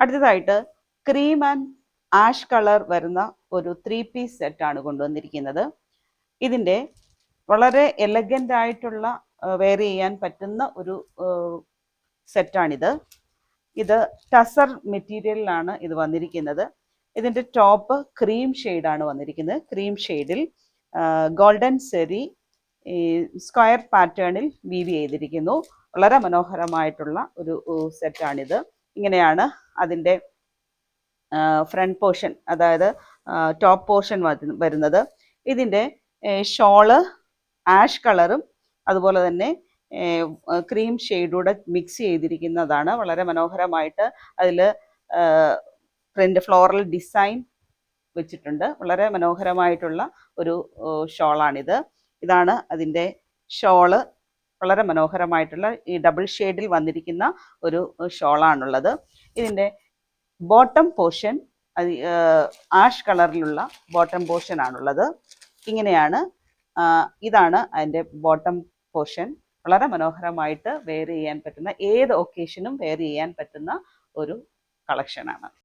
അടുത്തതായിട്ട് cream and ash colour വരുന്ന ഒരു 3 പീസ് സെറ്റാണ് കൊണ്ടുവന്നിരിക്കുന്നത്. ഇതിൻ്റെ വളരെ എലഗൻ്റ് ആയിട്ടുള്ള വെയർ ചെയ്യാൻ പറ്റുന്ന ഒരു സെറ്റാണിത്. ഇത് ടസർ മെറ്റീരിയലിലാണ് ഇത് വന്നിരിക്കുന്നത്. ഇതിൻ്റെ ടോപ്പ് ക്രീം ഷെയ്ഡാണ് വന്നിരിക്കുന്നത്. ക്രീം ഷെയ്ഡിൽ ഗോൾഡൻ സെറി സ്ക്വയർ പാറ്റേണിൽ വീവ് ചെയ്തിരിക്കുന്നു. വളരെ മനോഹരമായിട്ടുള്ള ഒരു സെറ്റാണിത്. ഇങ്ങനെയാണ് അതിൻ്റെ ഫ്രണ്ട് പോർഷൻ, അതായത് ടോപ്പ് പോർഷൻ വരുന്നത്. ഇതിൻ്റെ ഷോള് ആഷ് കളറും അതുപോലെ തന്നെ ക്രീം ഷെയ്ഡൂടെ മിക്സ് ചെയ്തിരിക്കുന്നതാണ്. വളരെ മനോഹരമായിട്ട് അതിൽ പ്രിൻ്റ് ഫ്ലോറൽ ഡിസൈൻ വെച്ചിട്ടുണ്ട്. വളരെ മനോഹരമായിട്ടുള്ള ഒരു ഷോളാണിത്. ഇതാണ് അതിൻ്റെ ഷോള്. വളരെ മനോഹരമായിട്ടുള്ള ഈ ഡബിൾ ഷെയ്ഡിൽ വന്നിരിക്കുന്ന ഒരു ഷോളാണുള്ളത്. ഇതിൻ്റെ ബോട്ടം പോർഷൻ ആഷ് കളറിലുള്ള ബോട്ടം പോർഷൻ ആണുള്ളത്. ഇങ്ങനെയാണ്. ഇതാണ് അതിൻ്റെ ബോട്ടം പോർഷൻ. വളരെ മനോഹരമായിട്ട് വെയർ ചെയ്യാൻ പറ്റുന്ന, ഏത് ഒക്കേഷനും വെയർ ചെയ്യാൻ പറ്റുന്ന ഒരു കളക്ഷനാണ്.